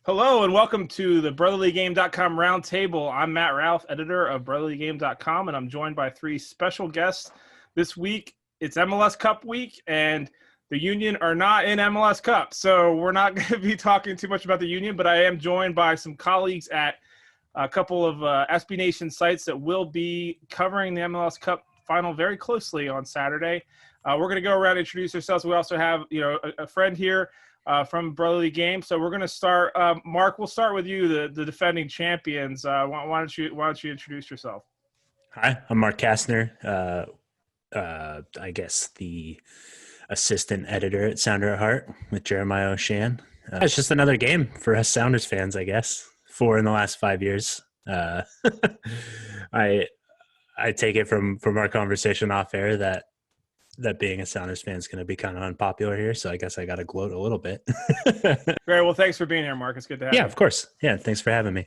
Hello and welcome to the BrotherlyGame.com Roundtable. I'm Matt Ralph, editor of BrotherlyGame.com, and I'm joined by three special guests this week. It's MLS Cup week, and the Union are not in MLS Cup, so we're not going to be talking too much about the Union, but I am joined by some colleagues at a couple of SB Nation sites that will be covering the MLS Cup final very closely on Saturday. We're going to go around and introduce ourselves. We also have a friend here from Brotherly Game. So we're going to start. Mark, we'll start with you, the defending champions. Why don't you introduce yourself? Hi, I'm Mark Kastner. I guess the assistant editor at Sounder at Heart with Jeremiah O'Shan. It's just another game for us Sounders fans, I guess. 4 in the last 5 years. I take it from our conversation off air that being a Sounders fan is going to be kind of unpopular here, so I guess I got to gloat a little bit. Great. Well, thanks for being here, Mark. It's good to have you. Yeah, of course. Yeah, thanks for having me.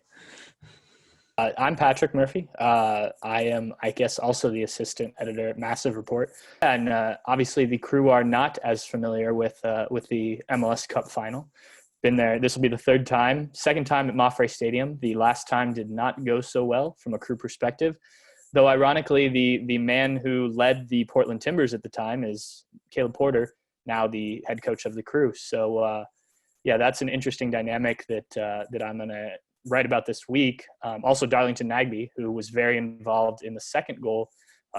I'm Patrick Murphy. I am, I guess, also the assistant editor at Massive Report. And obviously the crew are not as familiar with the MLS Cup final. Been there. This will be the second time at Mafre Stadium. The last time did not go so well from a crew perspective. Though ironically, the man who led the Portland Timbers at the time is Caleb Porter, now the head coach of the crew. So, that's an interesting dynamic that I'm going to write about this week. Also, Darlington Nagbe, who was very involved in the second goal,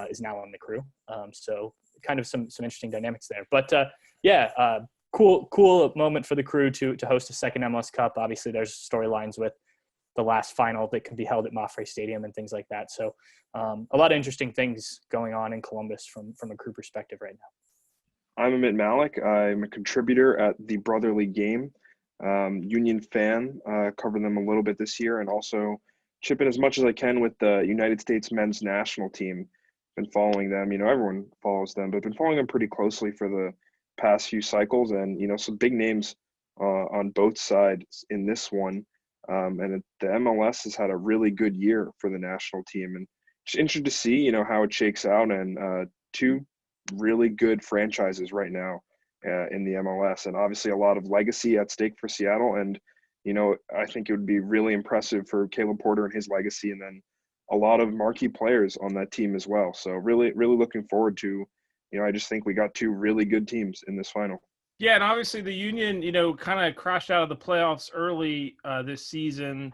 is now on the crew. So, kind of some interesting dynamics there. But cool moment for the crew to host a second MLS Cup. Obviously, there's storylines with the last final that can be held at Mafre Stadium and things like that. So a lot of interesting things going on in Columbus from a crew perspective right now. I'm Amit Mallik. I'm a contributor at the Brotherly Game. Union fan, cover them a little bit this year, and also chip in as much as I can with the United States men's national team. Been following them, everyone follows them, but been following them pretty closely for the past few cycles, and some big names on both sides in this one. And the MLS has had a really good year for the national team, and just interested to see, how it shakes out. And two really good franchises right now in the MLS, and obviously a lot of legacy at stake for Seattle. And, I think it would be really impressive for Caleb Porter and his legacy, and then a lot of marquee players on that team as well. So really, really looking forward to, I just think we got two really good teams in this final. Yeah, and obviously the Union, kind of crashed out of the playoffs early this season.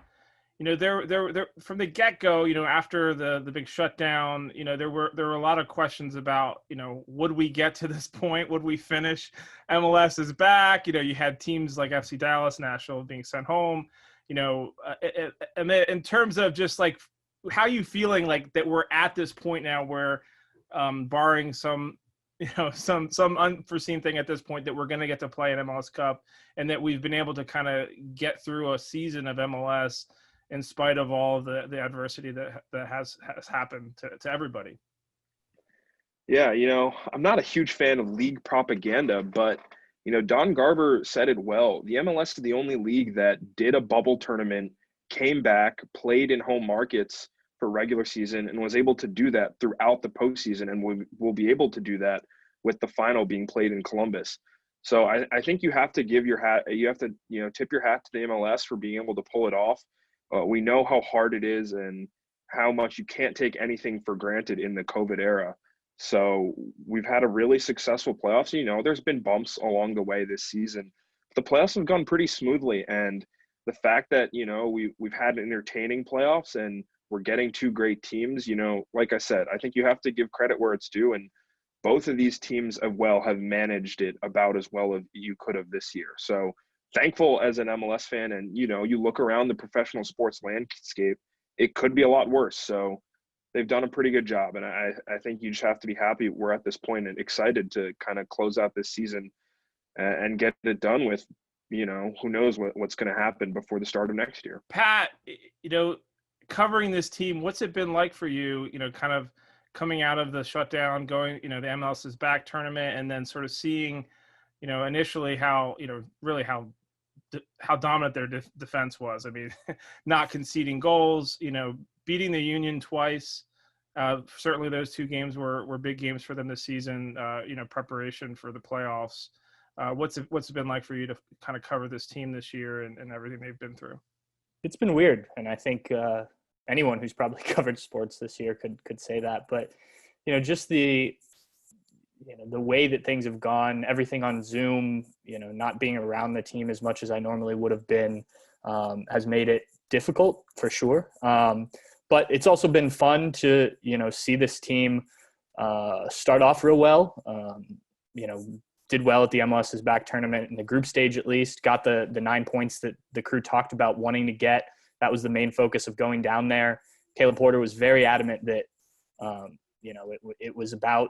They're from the get-go, after the big shutdown, there were a lot of questions about, would we get to this point? Would we finish? MLS is back. You had teams like FC Dallas, Nashville being sent home. In terms of just like how you feeling like that we're at this point now where, barring some unforeseen thing at this point, that we're going to get to play an MLS Cup, and that we've been able to kind of get through a season of MLS in spite of all the adversity that has happened to everybody. Yeah, I'm not a huge fan of league propaganda, but, Don Garber said it well. The MLS is the only league that did a bubble tournament, came back, played in home markets for regular season, and was able to do that throughout the postseason, and will be able to do that with the final being played in Columbus. So I think you have to tip your hat to the MLS for being able to pull it off. We know how hard it is and how much you can't take anything for granted in the COVID era. So we've had a really successful playoffs. There's been bumps along the way this season. The playoffs have gone pretty smoothly, and the fact that, we've had entertaining playoffs and we're getting two great teams, like I said, I think you have to give credit where it's due, and both of these teams have managed it about as well as you could have this year. So thankful as an MLS fan, and, you look around the professional sports landscape, it could be a lot worse. So they've done a pretty good job, and I think you just have to be happy we're at this point and excited to kind of close out this season and get it done with, who knows what's going to happen before the start of next year. Pat, covering this team, what's it been like for you, kind of coming out of the shutdown, going, the MLS is back tournament, and then sort of seeing, initially how, really how dominant their defense was. I mean, not conceding goals, beating the Union twice. Certainly those two games were big games for them this season, preparation for the playoffs. What's it been like for you to kind of cover this team this year and everything they've been through? It's been weird, and I think anyone who's probably covered sports this year could say that. But just the way that things have gone, everything on Zoom, not being around the team as much as I normally would have been, has made it difficult for sure. But it's also been fun to see this team start off real well. Did well at the MLS's back tournament in the group stage, at least got the 9 points that the crew talked about wanting to get. That was the main focus of going down there. Caleb Porter was very adamant that, it was about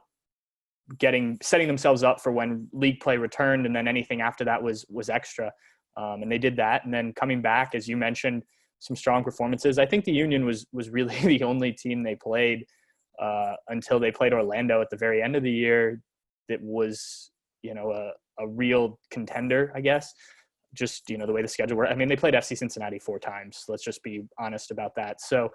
setting themselves up for when league play returned. And then anything after that was extra. And they did that. And then coming back, as you mentioned, some strong performances. I think the Union was really the only team they played until they played Orlando at the very end of the year that was, a real contender, I guess. Just, the way the schedule worked. I mean, they played FC Cincinnati 4 times. Let's just be honest about that. So,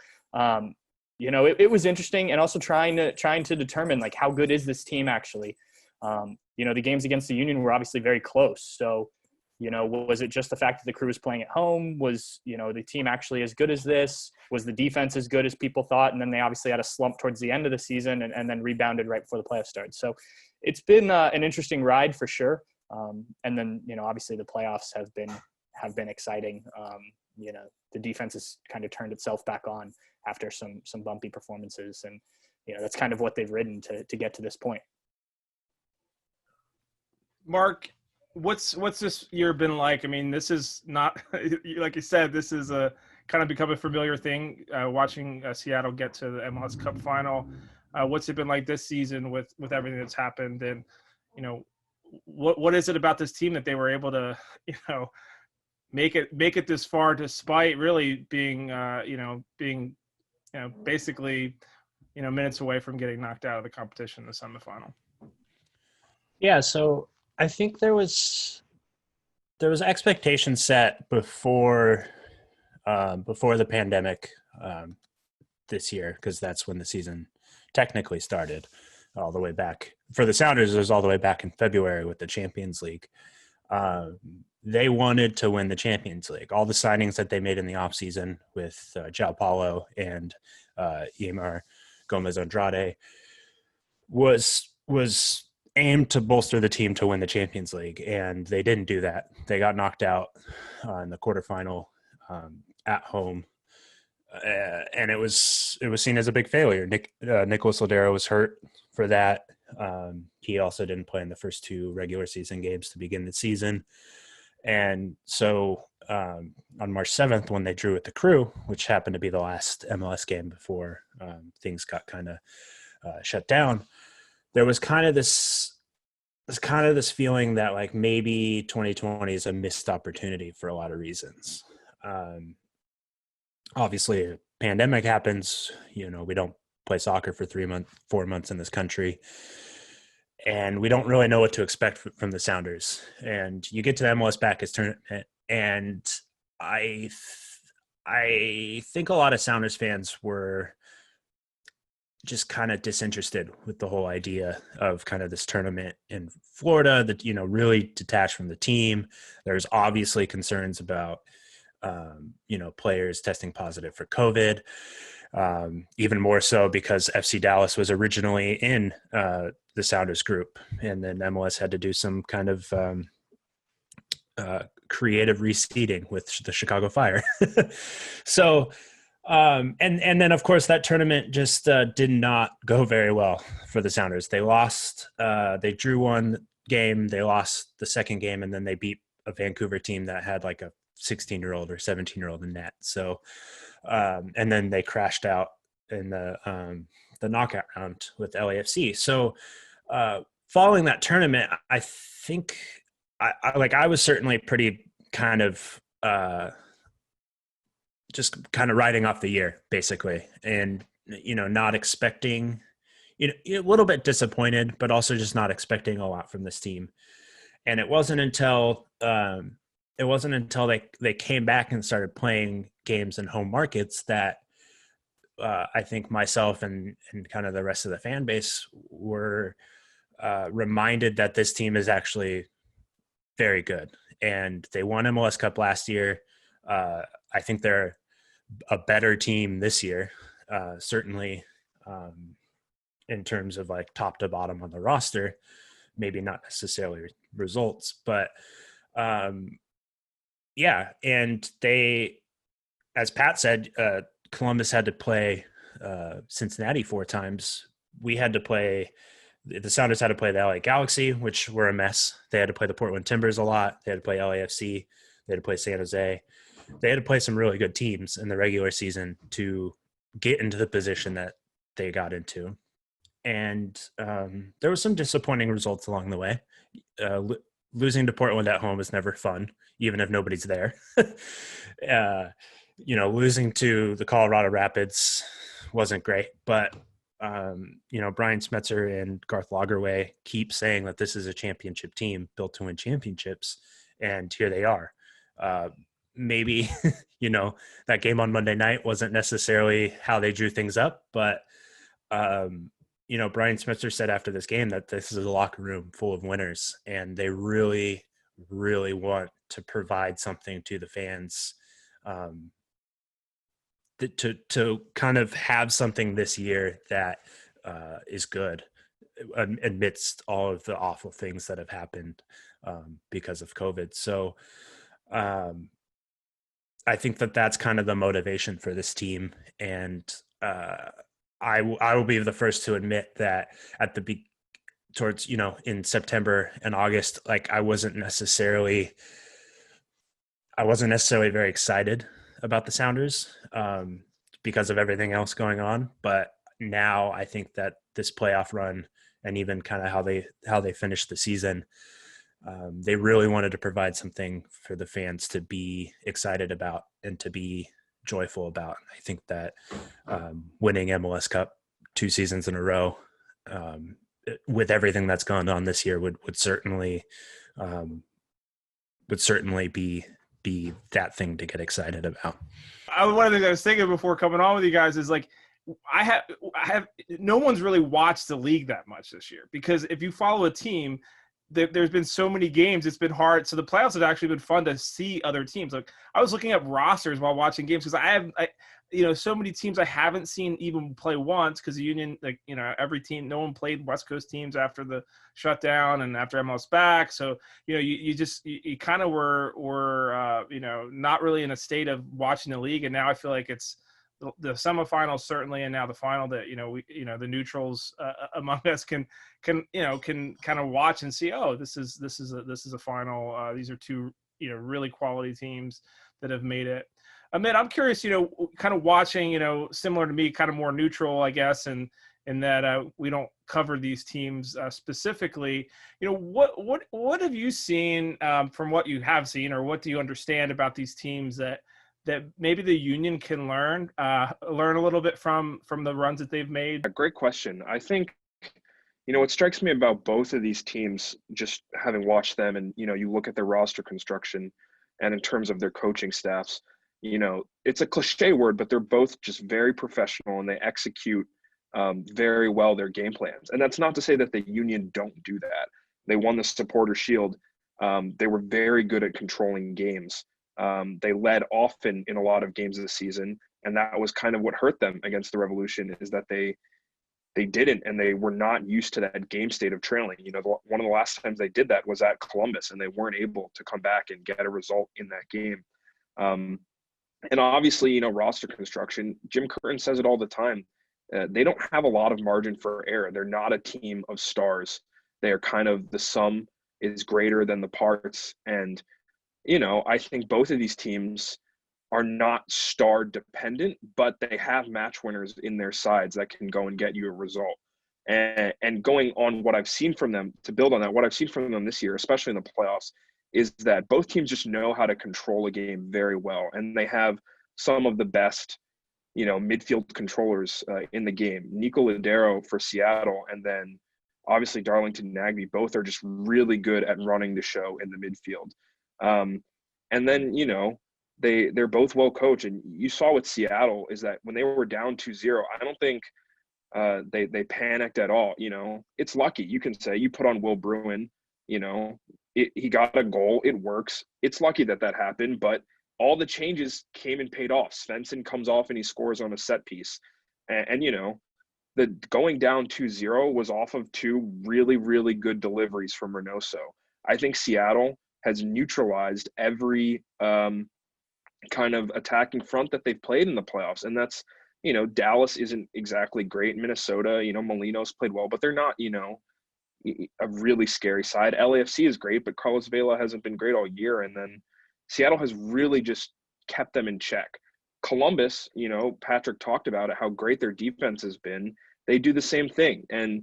it was interesting, and also trying to determine, like, how good is this team actually? The games against the Union were obviously very close. So, was it just the fact that the crew was playing at home? Was, the team actually as good as this? Was the defense as good as people thought? And then they obviously had a slump towards the end of the season and then rebounded right before the playoffs started. So it's been an interesting ride for sure. And then, obviously the playoffs have been exciting. The defense has kind of turned itself back on after some bumpy performances. And, that's kind of what they've ridden to get to this point. Mark, what's this year been like? I mean, this is not, like you said, this is a kind of become a familiar thing, watching Seattle get to the MLS Cup final. What's it been like this season with everything that's happened? And, what is it about this team that they were able to, make it this far despite really being, basically, minutes away from getting knocked out of the competition in the semifinal? Yeah, so I think there was expectations set before the pandemic this year, because that's when the season technically started, all the way back. For the Sounders, it was all the way back in February with the Champions League. They wanted to win the Champions League. All the signings that they made in the offseason with João Paulo and Eimar Gomez-Andrade was aimed to bolster the team to win the Champions League, and they didn't do that. They got knocked out in the quarterfinal at home, and it was seen as a big failure. Nicolas Lodeiro was hurt for that. He also didn't play in the first 2 regular season games to begin the season. And so on March 7th, when they drew with the Crew, which happened to be the last MLS game before things got kind of shut down, there was kind of this feeling that, like, maybe 2020 is a missed opportunity for a lot of reasons. Obviously, a pandemic happens. We don't play soccer for 4 months in this country, and we don't really know what to expect from the Sounders. And you get to the MLS Backers tournament, and I think a lot of Sounders fans were just kind of disinterested with the whole idea of kind of this tournament in Florida that, really detached from the team. There's obviously concerns about, players testing positive for COVID, even more so because FC Dallas was originally in the Sounders group, and then MLS had to do some kind of creative reseeding with the Chicago Fire. So, and then of course that tournament just did not go very well for the Sounders. They lost. They drew 1 game. They lost the second game, and then they beat a Vancouver team that had like a 16-year-old or 17-year-old in net. So, and then they crashed out in the knockout round with LAFC. So, following that tournament, I think I was certainly pretty kind of just kind of riding off the year, basically, and not expecting, a little bit disappointed, but also just not expecting a lot from this team. And it wasn't until they came back and started playing games in home markets that I think myself and kind of the rest of the fan base were reminded that this team is actually very good. And they won MLS Cup last year. I think they're a better team this year, certainly in terms of like top to bottom on the roster, maybe not necessarily results, but yeah. And they, as Pat said, Columbus had to play Cincinnati 4 times. We had to play, the Sounders had to play the LA Galaxy, which were a mess. They had to play the Portland Timbers a lot. They had to play LAFC. They had to play San Jose. They had to play some really good teams in the regular season to get into the position that they got into. And there were some disappointing results along the way. Losing to Portland at home is never fun, even if nobody's there. Losing to the Colorado Rapids wasn't great, but Brian Smetzer and Garth Lagerwey keep saying that this is a championship team built to win championships, and here they are. Maybe, that game on Monday night wasn't necessarily how they drew things up, but, Brian Smetzer said after this game that this is a locker room full of winners, and they really, really want to provide something to the fans, to kind of have something this year that is good amidst all of the awful things that have happened because of COVID. So I think that that's kind of the motivation for this team. And I will be the first to admit that at towards, in September and August, like I wasn't necessarily very excited about the Sounders because of everything else going on. But now I think that this playoff run and even kind of how they finished the season, they really wanted to provide something for the fans to be excited about and to be joyful about. I think that winning MLS Cup 2 seasons in a row, with everything that's gone on this year, would certainly be that thing to get excited about. One of the things I was thinking before coming on with you guys is like, I have no one's really watched the league that much this year, because if you follow a team, there's been so many games, it's been hard. So the playoffs have actually been fun to see other teams. Like I was looking up rosters while watching games, because so many teams I haven't seen even play once, because the Union, every team, no one played West Coast teams after the shutdown and after MLS back. So, you kind of were not really in a state of watching the league. And now I feel like it's the semifinals certainly, and now the final that, the neutrals among us can kind of watch and see, oh, this is a final. These are 2, really quality teams that have made it. Amit, I'm curious, kind of watching, similar to me, kind of more neutral, I guess, and in that we don't cover these teams specifically. What have you seen from what you have seen, or what do you understand about these teams that maybe the Union can learn a little bit from the runs that they've made? A great question. I think, what strikes me about both of these teams, just having watched them, and, you look at their roster construction and in terms of their coaching staffs, it's a cliche word, but they're both just very professional, and they execute very well their game plans. And that's not to say that the Union don't do that. They won the Supporter Shield. They were very good at controlling games. They led often in a lot of games this season, and that was kind of what hurt them against the Revolution, is that they didn't, and they were not used to that game state of trailing. One of the last times they did that was at Columbus, and they weren't able to come back and get a result in that game. And obviously, roster construction, Jim Curtin says it all the time. They don't have a lot of margin for error. They're not a team of stars. They are kind of, the sum is greater than the parts. And, I think both of these teams are not star dependent, but they have match winners in their sides that can go and get you a result. And going on what I've seen from them, to build on that, what I've seen from them this year, especially in the playoffs, is that both teams just know how to control a game very well. And they have some of the best, midfield controllers in the game. Nico Ladero for Seattle, and then obviously Darlington Nagbe, both are just really good at running the show in the midfield. And then, they're both well coached. And you saw with Seattle is that when they were down 2-0, I don't think they panicked at all. It's lucky, you can say. You put on Will Bruin, He got a goal. It works. It's lucky that happened, but all the changes came and paid off. Svensson comes off and he scores on a set piece. And the going down 2-0 was off of two really, really good deliveries from Reynoso. I think Seattle has neutralized every kind of attacking front that they've played in the playoffs. And that's, Dallas isn't exactly great. Minnesota, Molino's played well, but they're not, a really scary side. LAFC is great, but Carlos Vela hasn't been great all year. And then Seattle has really just kept them in check. Columbus, Patrick talked about it, how great their defense has been. They do the same thing. And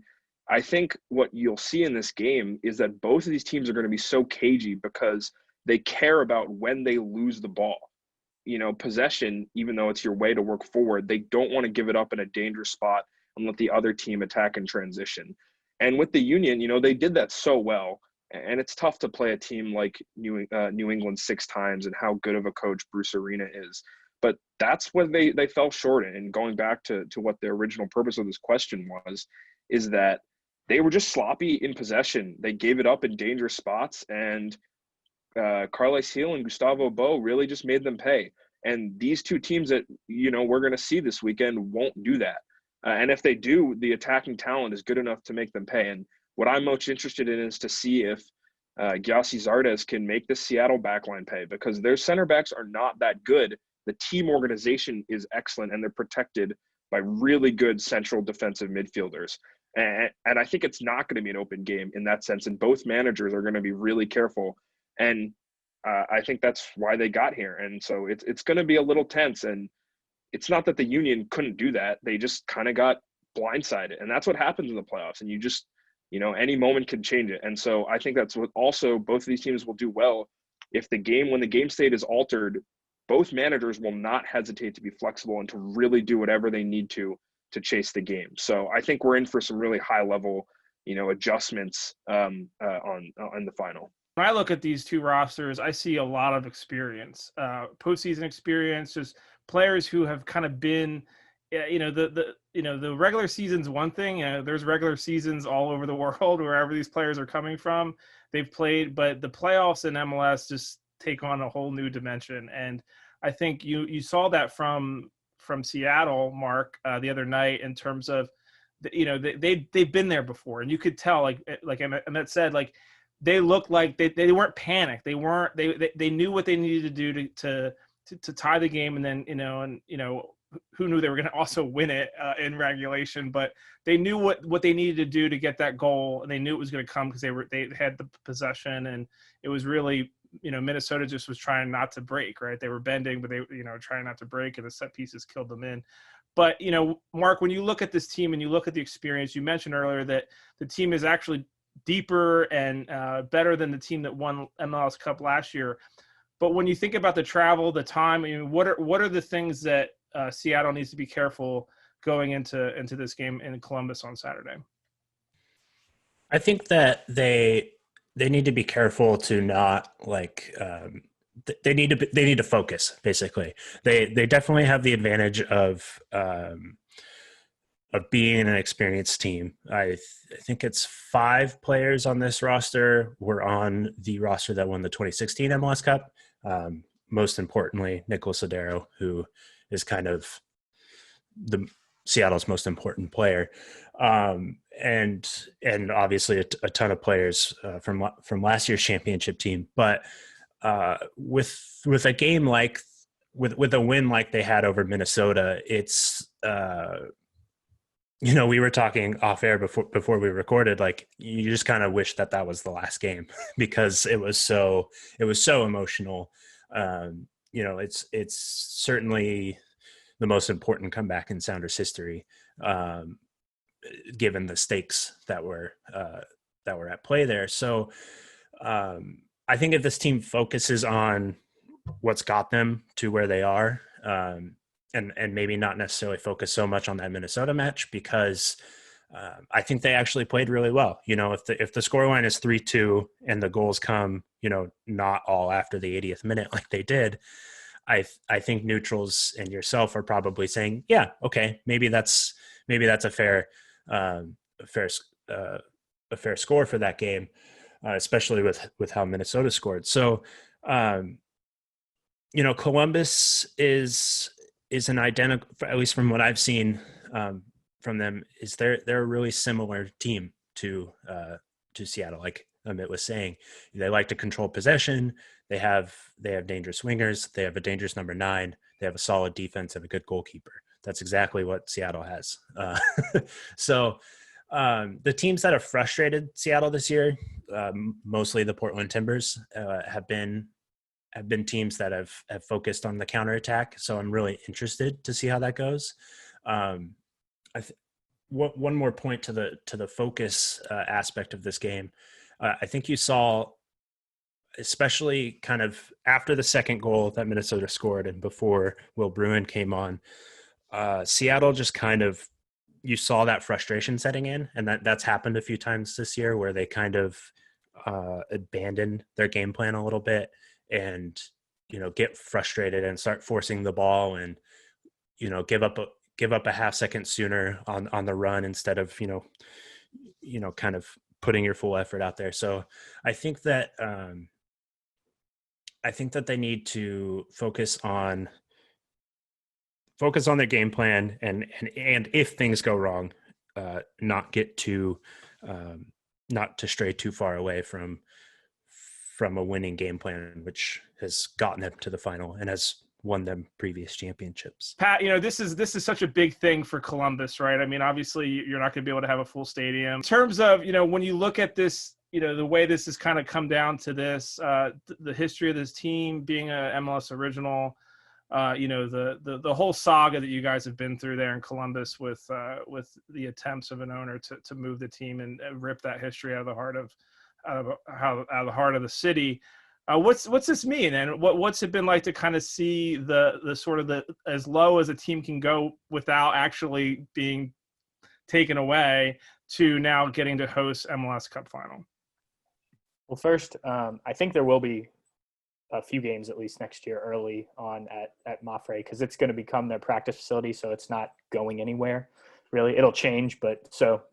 I think what you'll see in this game is that both of these teams are going to be so cagey because they care about when they lose the ball. Possession, even though it's your way to work forward, they don't want to give it up in a dangerous spot and let the other team attack in transition. And with the Union, they did that so well. And it's tough to play a team like New England 6 times and how good of a coach Bruce Arena is. But that's what they fell short in. And going back to what the original purpose of this question was, is that they were just sloppy in possession. They gave it up in dangerous spots. And Carles Gil and Gustavo Bo really just made them pay. And these two teams that, we're going to see this weekend won't do that. And if they do, the attacking talent is good enough to make them pay. And what I'm most interested in is to see if Gyasi Zardes can make the Seattle backline pay, because their center backs are not that good. The team organization is excellent, and they're protected by really good central defensive midfielders. And I think it's not going to be an open game in that sense. And both managers are going to be really careful. And I think that's why they got here. And so it's going to be a little tense. And it's not that the Union couldn't do that. They just kind of got blindsided. And that's what happens in the playoffs. And you just, any moment can change it. And so I think that's what also both of these teams will do well. When the game state is altered, both managers will not hesitate to be flexible and to really do whatever they need to chase the game. So I think we're in for some really high level, adjustments on the final. When I look at these two rosters, I see a lot of experience, postseason experience, just players who have kind of been, the regular season's one thing. There's regular seasons all over the world, wherever these players are coming from. They've played, but the playoffs in MLS just take on a whole new dimension. And I think you saw that from Seattle, Mark, the other night, in terms of, they've been there before, and you could tell, like Amit said, like, they looked like they weren't panicked. They knew what they needed to do to tie the game, and then who knew they were going to also win it in regulation, but they knew what they needed to do to get that goal, and they knew it was going to come because they had the possession, and it was really, Minnesota just was trying not to break, right? They were bending, but they trying not to break, and the set pieces killed them in. But Mark, when you look at this team and you look at the experience, you mentioned earlier that the team is actually deeper and better than the team that won MLS Cup last year. But when you think about the travel, the time, what are the things that Seattle needs to be careful going into this game in Columbus on Saturday? I think that they need to be careful to not they need to focus. Basically, they definitely have the advantage of being an experienced team. I think it's 5 players on this roster were on the roster that won the 2016 MLS Cup. Most importantly, Nicolas Lodeiro, who is kind of the Seattle's most important player. And obviously a ton of players from last year's championship team. But with a game like with a win like they had over Minnesota, it's we were talking off air before we recorded, like, you just kind of wish that was the last game because it was so emotional. It's certainly the most important comeback in Sounders history, given the stakes that were at play there. So I think if this team focuses on what's got them to where they are, and maybe not necessarily focus so much on that Minnesota match, because I think they actually played really well. If the scoreline is 3-2 and the goals come, not all after the 80th minute like they did, I think neutrals and yourself are probably saying, yeah, okay, maybe that's a fair score for that game. especially with how Minnesota scored. So, Columbus is an identical, at least from what I've seen from them, is they're a really similar team to Seattle. Like Amit was saying, they like to control possession. They have dangerous wingers. They have a dangerous number 9. They have a solid defense and a good goalkeeper. That's exactly what Seattle has. So the teams that have frustrated Seattle this year, mostly the Portland Timbers, have been teams that have focused on the counterattack. So I'm really interested to see how that goes. One more point to the focus aspect of this game. I think you saw, especially kind of after the second goal that Minnesota scored and before Will Bruin came on, Seattle just kind of, you saw that frustration setting in, and that's happened a few times this year where they kind of abandon their game plan a little bit and, get frustrated and start forcing the ball and, give up a half second sooner on the run instead of, kind of putting your full effort out there. So I think that they need to focus on their game plan and if things go wrong, not to stray too far away from a winning game plan, which has gotten them to the final and has won them previous championships. Pat, this is such a big thing for Columbus, right? I mean, obviously you're not going to be able to have a full stadium. In terms of, when you look at this, the way this has kind of come down to this, the history of this team being a MLS original, the whole saga that you guys have been through there in Columbus with the attempts of an owner to move the team and rip that history out of the heart of the city. What's this mean, and what's it been like to kind of see the sort of the as low as a team can go without actually being taken away to now getting to host MLS Cup final? Well, first, I think there will be a few games at least next year early on at Mafre, because it's going to become their practice facility, so it's not going anywhere really. It'll change, but so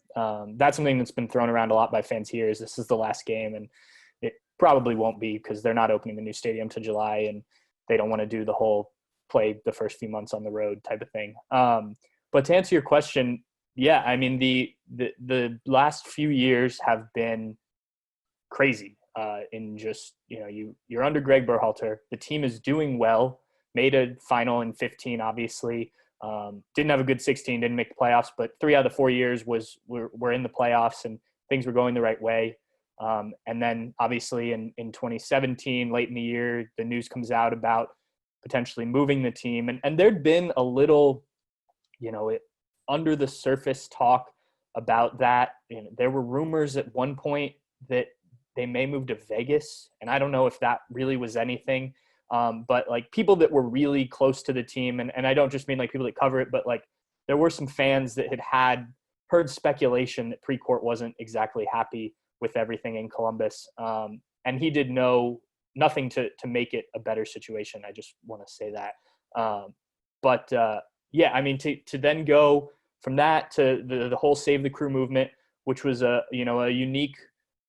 that's something that's been thrown around a lot by fans here, is this is the last game, and it probably won't be because they're not opening the new stadium till July and they don't want to do the whole play the first few months on the road type of thing. But to answer your question, yeah, I mean, the last few years have been crazy. In just, you're under Greg Berhalter. The team is doing well, made a final in 15, obviously. Didn't have a good 16, didn't make the playoffs, but 3 out of the 4 years we're in the playoffs and things were going the right way. And then obviously in 2017, late in the year, the news comes out about potentially moving the team. And there'd been a little, under the surface talk about that. There were rumors at one point that they may move to Vegas, and I don't know if that really was anything. But like people that were really close to the team, and I don't just mean like people that cover it, but like there were some fans that had heard speculation that Precourt wasn't exactly happy with everything in Columbus. And he did nothing to make it a better situation. I just want to say that. Yeah, I mean, to then go from that to the whole Save the Crew movement, which was a unique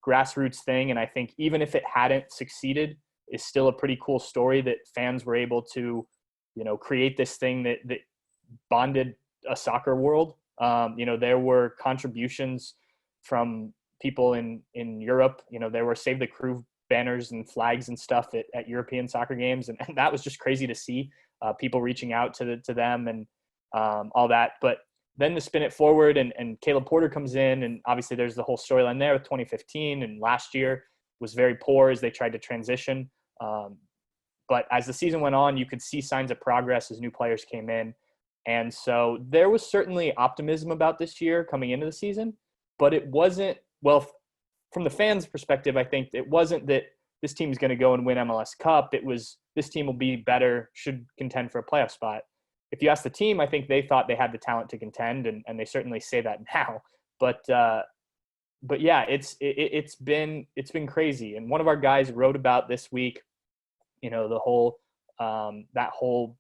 grassroots thing. And I think even if it hadn't succeeded, is still a pretty cool story that fans were able to, create this thing that bonded a soccer world. There were contributions from people in Europe. There were Save the Crew banners and flags and stuff at European soccer games. And that was just crazy to see, people reaching out to them and all that. But then to spin it forward and Caleb Porter comes in, and obviously there's the whole storyline there with 2015, and last year was very poor as they tried to transition. But as the season went on, you could see signs of progress as new players came in. And so there was certainly optimism about this year coming into the season, but it wasn't, well, from the fans' perspective, I think it wasn't that this team's going to go and win MLS Cup. It was, this team will be better, should contend for a playoff spot. If you ask the team, I think they thought they had the talent to contend, and they certainly say that now. But yeah, it's been crazy. And one of our guys wrote about this week, the whole that whole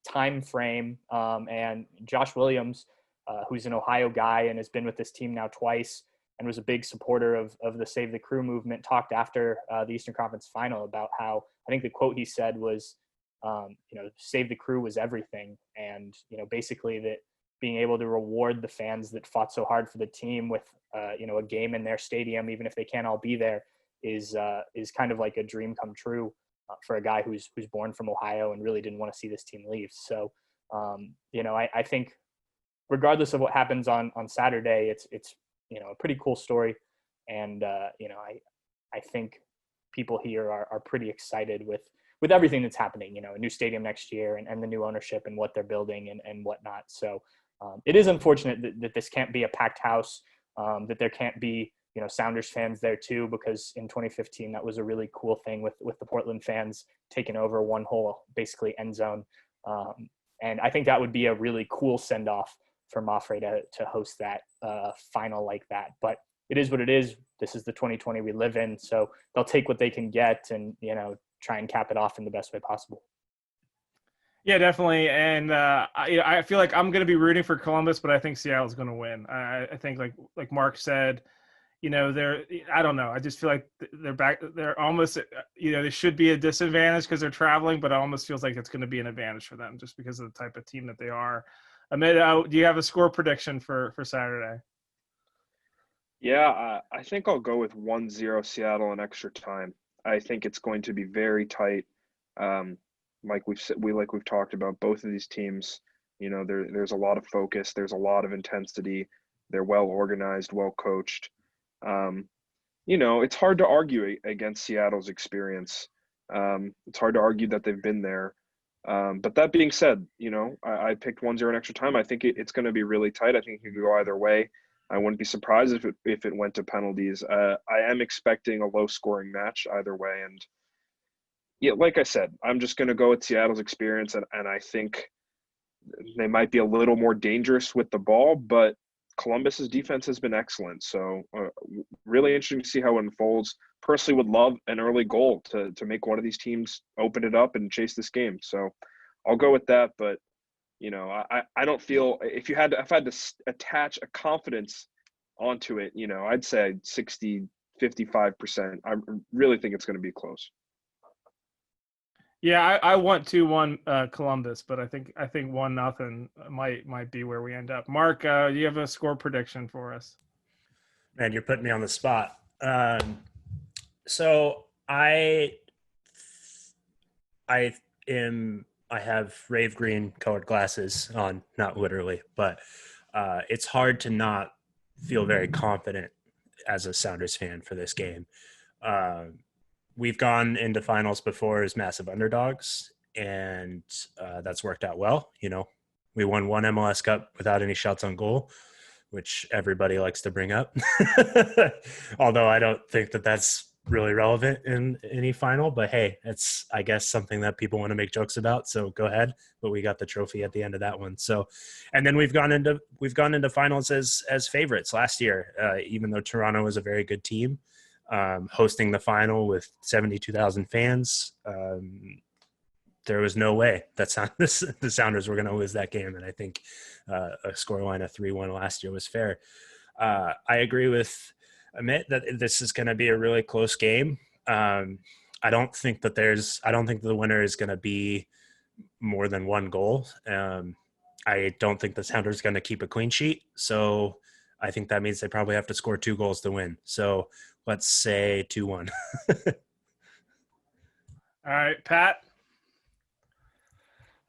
time frame. And Josh Williams, who's an Ohio guy and has been with this team now twice, and was a big supporter of the Save the Crew movement, talked after the Eastern Conference Final about how, I think the quote he said was, Save the Crew was everything. And, basically that being able to reward the fans that fought so hard for the team with, a game in their stadium, even if they can't all be there, is kind of like a dream come true for a guy who's born from Ohio and really didn't want to see this team leave. So, I think regardless of what happens on Saturday, it's a pretty cool story. And, I think people here are pretty excited with everything that's happening, a new stadium next year and the new ownership and what they're building and whatnot. So it is unfortunate that this can't be a packed house, that there can't be, Sounders fans there too, because in 2015, that was a really cool thing with the Portland fans taking over one whole basically end zone. And I think that would be a really cool send off for Mafre to host that final like that. But it is what it is. This is the 2020 we live in. So they'll take what they can get and, try and cap it off in the best way possible. Yeah, definitely. And I feel like I'm going to be rooting for Columbus, but I think Seattle's going to win. I think like Mark said, I don't know. I just feel like they're back. They're almost, they should be a disadvantage because they're traveling, but it almost feels like it's going to be an advantage for them just because of the type of team that they are. Amit, do you have a score prediction for Saturday? Yeah, I think I'll go with 1-0 Seattle in extra time. I think it's going to be very tight. Like we've talked about, both of these teams, there's a lot of focus, there's a lot of intensity. They're well organized, well coached. It's hard to argue against Seattle's experience. It's hard to argue that they've been there. But that being said, I picked 1-0 in extra time. I think it's going to be really tight. I think it could go either way. I wouldn't be surprised if it went to penalties. I am expecting a low-scoring match either way. And, yeah, like I said, I'm just going to go with Seattle's experience, and I think they might be a little more dangerous with the ball, but Columbus's defense has been excellent. So really interesting to see how it unfolds. Personally would love an early goal to make one of these teams open it up and chase this game. So I'll go with that, but I don't feel if I had to attach a confidence onto it, I'd say 60-55%. I really think it's going to be close. Yeah, I want 2-1 Columbus, but I think 1-0 might be where we end up. Mark, do you have a score prediction for us? Man, you're putting me on the spot. So I have rave green colored glasses on, not literally, but it's hard to not feel very confident as a Sounders fan for this game. We've gone into finals before as massive underdogs, and that's worked out well. We won one MLS Cup without any shots on goal, which everybody likes to bring up. Although I don't think that that's really relevant in any final, but hey, it's, I guess, something that people want to make jokes about. So go ahead. But we got the trophy at the end of that one. So, and then we've gone into finals as favorites last year, even though Toronto was a very good team. Hosting the final with 72,000 fans. There was no way that the Sounders were going to lose that game. And I think a scoreline of 3-1 last year was fair. I agree with Amit that this is going to be a really close game. I don't think that the winner is going to be more than one goal. I don't think the Sounders going to keep a clean sheet. So I think that means they probably have to score 2 goals to win. So let's say 2-1. All right, Pat.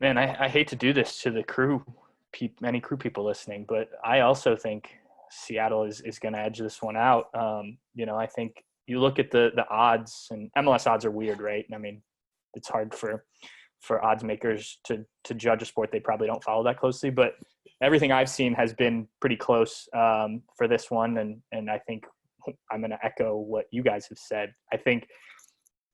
Man, I hate to do this to the crew, many crew people listening, but I also think Seattle is going to edge this one out. I think you look at the odds, and MLS odds are weird, right? I mean, it's hard for odds makers to judge a sport they probably don't follow that closely, but everything I've seen has been pretty close for this one, and I think I'm going to echo what you guys have said. I think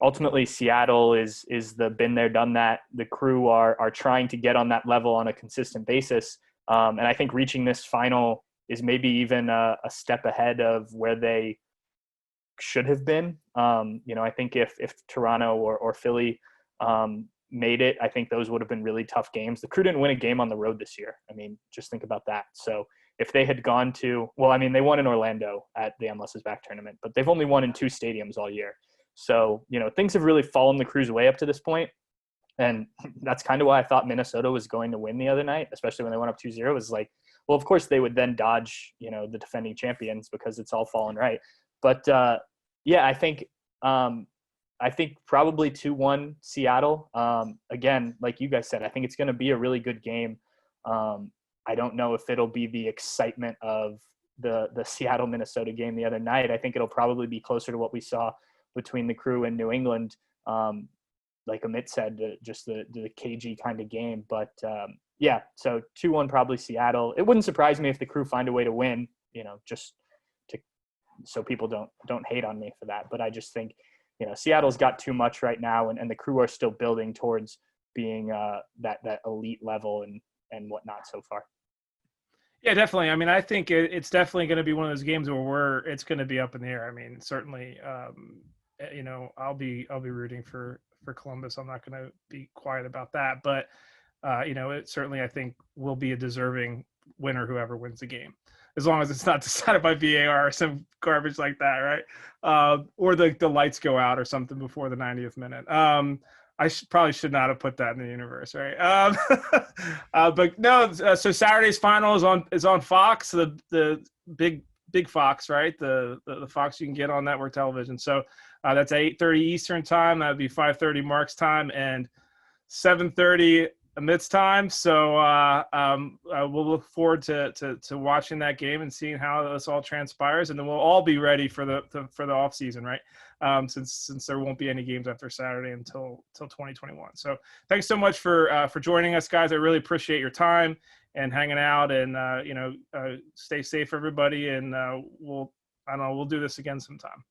ultimately Seattle is the been there, done that. The crew are trying to get on that level on a consistent basis, and I think reaching this final is maybe even a step ahead of where they should have been. I think if Toronto or Philly made it, I think those would have been really tough games. The crew didn't win a game on the road this year. I mean, just think about that. So if they had gone to, well, I mean, they won in Orlando at the MLS's back tournament, but they've only won in 2 stadiums all year. So, things have really fallen the Crew's way up to this point. And that's kind of why I thought Minnesota was going to win the other night, especially when they went up 2-0. It was like, well, of course they would then dodge, the defending champions because it's all fallen right. But yeah, I think probably 2-1 Seattle. Again, like you guys said, I think it's going to be a really good game. I don't know if it'll be the excitement of the Seattle Minnesota game the other night. I think it'll probably be closer to what we saw between the Crew and New England. Like Amit said, just the cagey kind of game. But yeah, so 2-1 probably Seattle. It wouldn't surprise me if the Crew find a way to win, just so people don't hate on me for that. But I just think, Seattle's got too much right now, and the Crew are still building towards being that elite level and whatnot so far. Yeah, definitely. I mean, I think it's definitely going to be one of those games where it's going to be up in the air. I mean, certainly, I'll be rooting for Columbus. I'm not going to be quiet about that, but it certainly, I think, will be a deserving winner whoever wins the game, as long as it's not decided by VAR or some garbage like that, right? Or the lights go out or something before the 90th minute. I probably should not have put that in the universe, right? But no. So Saturday's final is on Fox, the big Fox, right? The Fox you can get on network television. So that's at 8:30 Eastern time. That would be 5:30 Mark's time and 7:30 Amit's time. So we'll look forward to watching that game and seeing how this all transpires, and then we'll all be ready for the off season, right? Since there won't be any games after Saturday until 2021. So thanks so much for joining us, guys. I really appreciate your time and hanging out, and stay safe, everybody. And we'll do this again sometime.